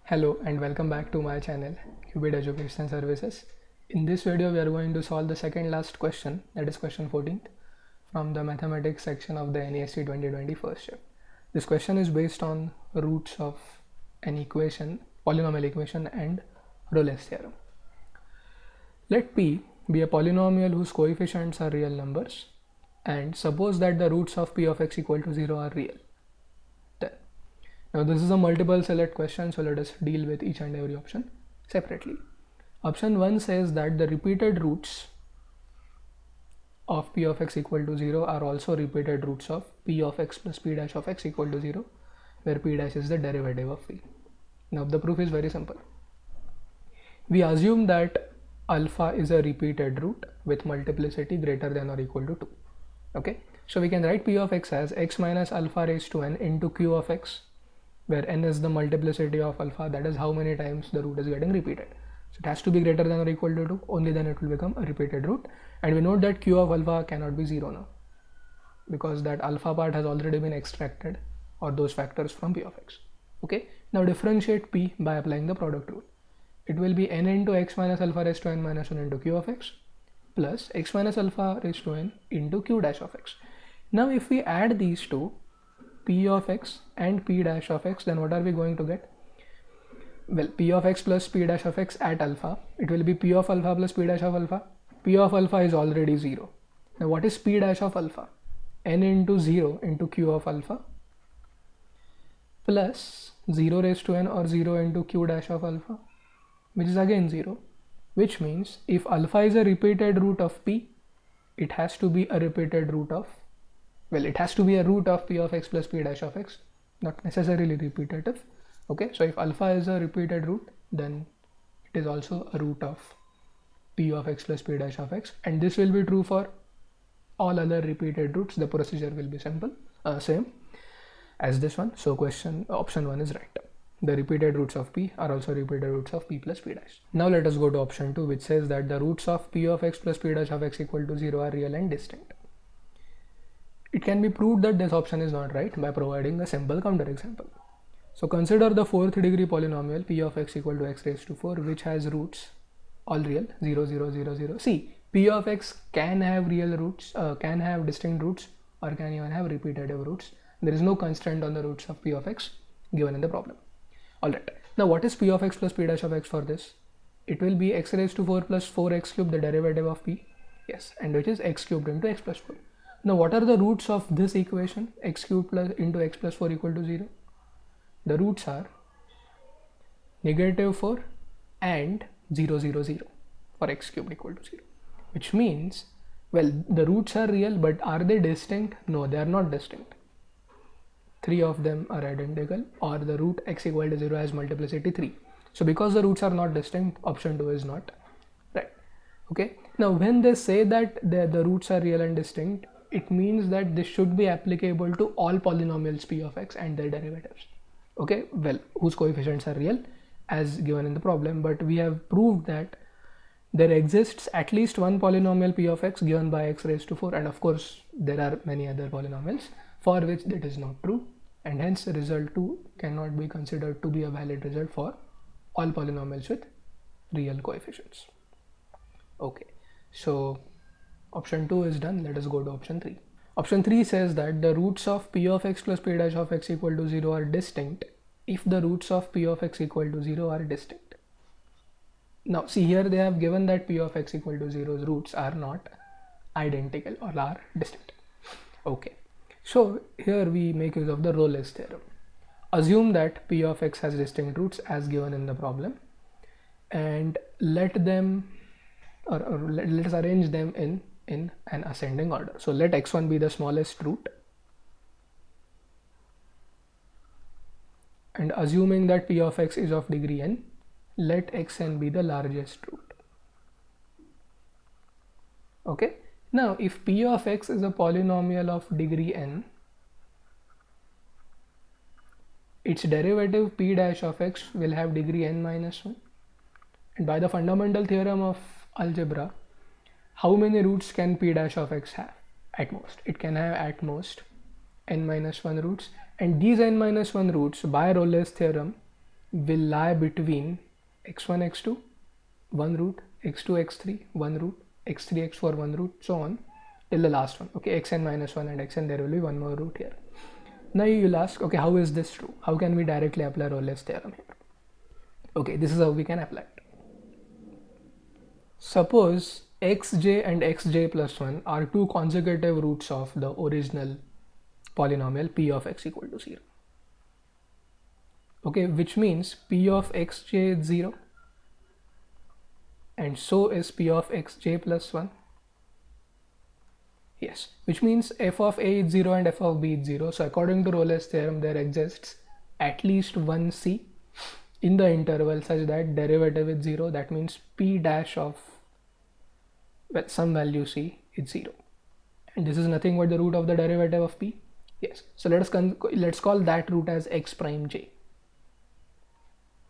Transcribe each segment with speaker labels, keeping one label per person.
Speaker 1: Hello and welcome back to my channel Qubit Education Services. In this video we are going to solve the second last question, that is question 14th from the mathematics section of the NEST 2020 first year. This question is based on roots of an equation, polynomial equation and Rolle's theorem. Let P be a polynomial whose coefficients are real numbers and suppose that the roots of P of x equal to 0 are real. Now this is a multiple select question, so let us deal with each and every option separately. Option 1 says that the repeated roots of P of x equal to 0 are also repeated roots of P of x plus P dash of x equal to 0, where P dash is the derivative of P. Now the proof is very simple. We assume that alpha is a repeated root with multiplicity greater than or equal to 2. Okay, so we can write P of x as x minus alpha raised to n into Q of x, where n is the multiplicity of alpha, that is how many times the root is getting repeated. So it has to be greater than or equal to 2, only then it will become a repeated root. And we note that Q of alpha cannot be 0 now, because that alpha part has already been extracted, or those factors, from P of x. Okay, now differentiate P by applying the product rule. It will be n into x minus alpha raised to n minus 1 into Q of x plus x minus alpha raised to n into Q dash of x. Now if we add these two, P of x and P dash of x, then what are we going to get? Well, P of x plus P dash of x at alpha, it will be P of alpha plus P dash of alpha. P of alpha is already 0. Now what is P dash of alpha? N into 0 into Q of alpha plus 0 raised to n or 0 into Q dash of alpha, which is again 0, which means if alpha is a repeated root of P, it has to be a repeated root of, well, it has to be a root of P of x plus P dash of x, not necessarily repetitive. Okay, so if alpha is a repeated root, then it is also a root of P of x plus P dash of x, and this will be true for all other repeated roots. The procedure will be simple, same as this one. So option 1 is right. The repeated roots of P are also repeated roots of P plus P dash. Now let us go to option 2, which says that the roots of P of x plus P dash of x equal to 0 are real and distinct. It can be proved that this option is not right by providing a simple counterexample. So consider the 4th degree polynomial P of x equal to x raised to 4, which has roots all real 0, 0, 0, 0. See, P of x can have real roots, can have distinct roots, or can even have repetitive roots. There is no constraint on the roots of P of x given in the problem. Alright, now what is P of x plus P dash of x for this? It will be x raised to 4 plus 4x cubed, the derivative of P, yes, and which is x cubed into x plus 4. Now what are the roots of this equation, x cubed plus into x plus 4 equal to 0? The roots are negative 4 and 0, 0, 0 for x cubed equal to 0, which means, well, the roots are real, but are they distinct? No, they are not distinct. 3 of them are identical, or the root x equal to 0 has multiplicity 3. So because the roots are not distinct, option 2 is not right. Okay, now when they say that the roots are real and distinct, it means that this should be applicable to all polynomials P of x and their derivatives. Okay, well, whose coefficients are real as given in the problem, but we have proved that there exists at least one polynomial P of x given by x raised to 4, and of course there are many other polynomials for which that is not true, and hence result 2 cannot be considered to be a valid result for all polynomials with real coefficients. Okay, so option 2 is done. Let us go to option 3. Option 3 says that the roots of P of x plus P dash of x equal to 0 are distinct if the roots of P of x equal to 0 are distinct. Now see, here they have given that P of x equal to 0's roots are not identical or are distinct. Okay, so here we make use of the Rolle's theorem. Assume that P of x has distinct roots as given in the problem, and let them, or let us arrange them in an ascending order. So let x1 be the smallest root, and assuming that P of x is of degree n, let xn be the largest root. Okay, now if P of x is a polynomial of degree n, its derivative P dash of x will have degree n minus 1, and by the fundamental theorem of algebra, how many roots can P dash of x have? At most, it can have at most n minus 1 roots, and these n minus 1 roots by Rolle's theorem will lie between x1 x2 1 root, x2 x3 1 root, x3 x4 1 root, so on till the last one. Okay, xn minus 1 and xn, there will be one more root here. Now you'll ask, okay, how is this true? How can we directly apply Rolle's theorem here? Okay, this is how we can apply it. Suppose xj and xj plus 1 are two consecutive roots of the original polynomial p of x equal to 0. Okay, which means p of xj is 0 and so is p of xj plus 1. Yes, which means f of a is 0 and f of b is 0. So according to Rolle's theorem, there exists at least one c in the interval such that derivative is 0. That means p dash of, well, some value c is 0. And this is nothing but the root of the derivative of p. Yes, so let's call that root as x prime j.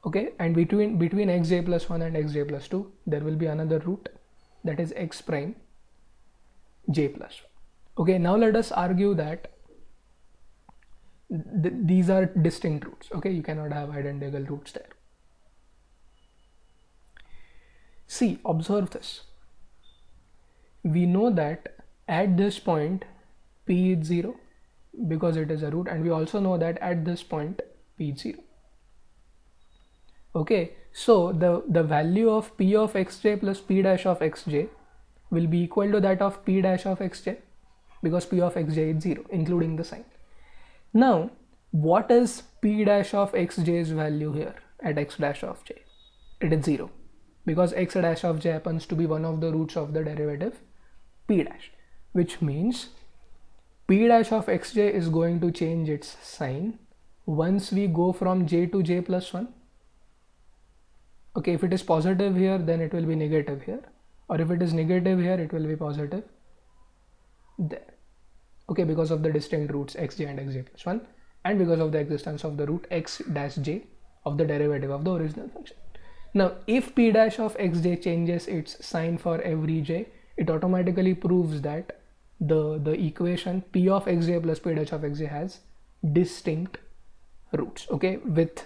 Speaker 1: Okay, and between xj plus 1 and xj plus 2, there will be another root, that is x prime j plus 1. Okay, now let us argue that these are distinct roots. Okay, you cannot have identical roots there. See, observe this. We know that at this point p is 0 because it is a root, and we also know that at this point p is 0. Okay, so the value of p of xj plus p dash of xj will be equal to that of p dash of xj because p of xj is 0, including the sign. Now, what is p dash of xj's value here at x dash of j? It is 0 because x dash of j happens to be one of the roots of the derivative p dash, which means p dash of xj is going to change its sign once we go from j to j plus 1. Okay, if it is positive here, then it will be negative here, or if it is negative here, it will be positive there. Okay, because of the distinct roots xj and xj plus 1, and because of the existence of the root x dash j of the derivative of the original function. Now, if p dash of xj changes its sign for every j, it automatically proves that the equation p of xj plus p dash of xj has distinct roots. Okay, with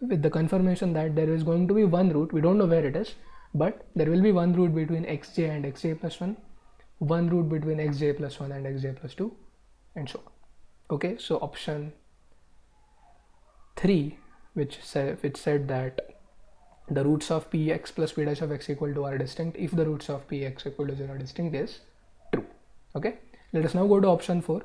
Speaker 1: the confirmation that there is going to be one root, we don't know where it is, but there will be one root between xj and xj plus 1, one root between xj plus 1 and xj plus 2, and so on. Okay, so option 3, which said that the roots of px plus p dash of x equal to are distinct if the roots of px equal to 0 are distinct, is true. Okay, let us now go to option 4,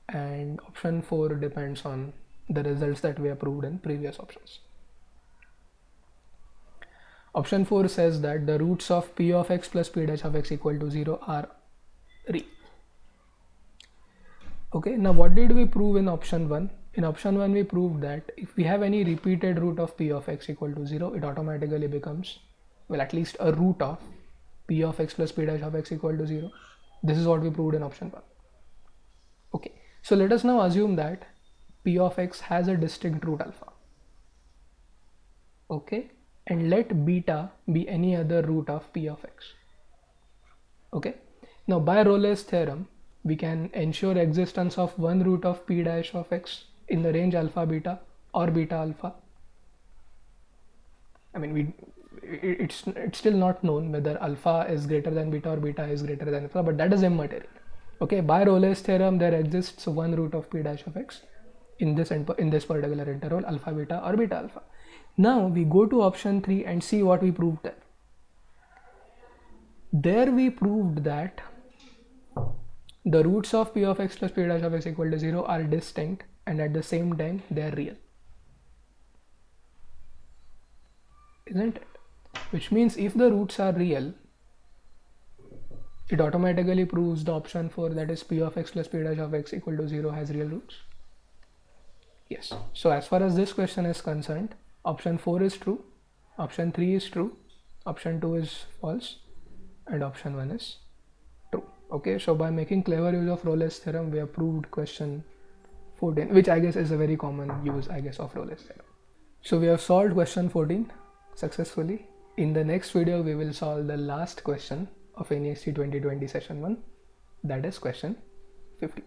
Speaker 1: and option 4 depends on the results that we have proved in previous options. Option 4 says that the roots of p of x plus p dash of x equal to 0 are real. Okay, now what did we prove in option 1? In option 1 we proved that if we have any repeated root of p of x equal to 0, it automatically becomes, well, at least a root of p of x plus p dash of x equal to 0. This is what we proved in option 1. Okay, so let us now assume that p of x has a distinct root alpha. Okay, and let beta be any other root of p of x. Okay, now by Rolle's theorem, we can ensure existence of one root of p dash of x in the range alpha beta or beta alpha. I mean, it's still not known whether alpha is greater than beta or beta is greater than alpha, but that is immaterial. Okay, by Rolle's theorem, there exists one root of p dash of x in this particular interval, alpha beta or beta alpha. Now we go to option 3 and see what we proved there. There we proved that the roots of p of x plus p dash of x equal to 0 are distinct, and at the same time they are real, isn't it? Which means if the roots are real, it automatically proves the option 4, that is p of x plus p dash of x equal to 0, has real roots. Yes, so as far as this question is concerned, option 4 is true, option 3 is true, option 2 is false, and option 1 is true. Okay, so by making clever use of Rolle's theorem, we have proved question 14, which I guess is a very common use, I guess, of Rolle's theorem. So we have solved question 14 successfully. In the next video, we will solve the last question of NEST 2020 session 1, that is question 15.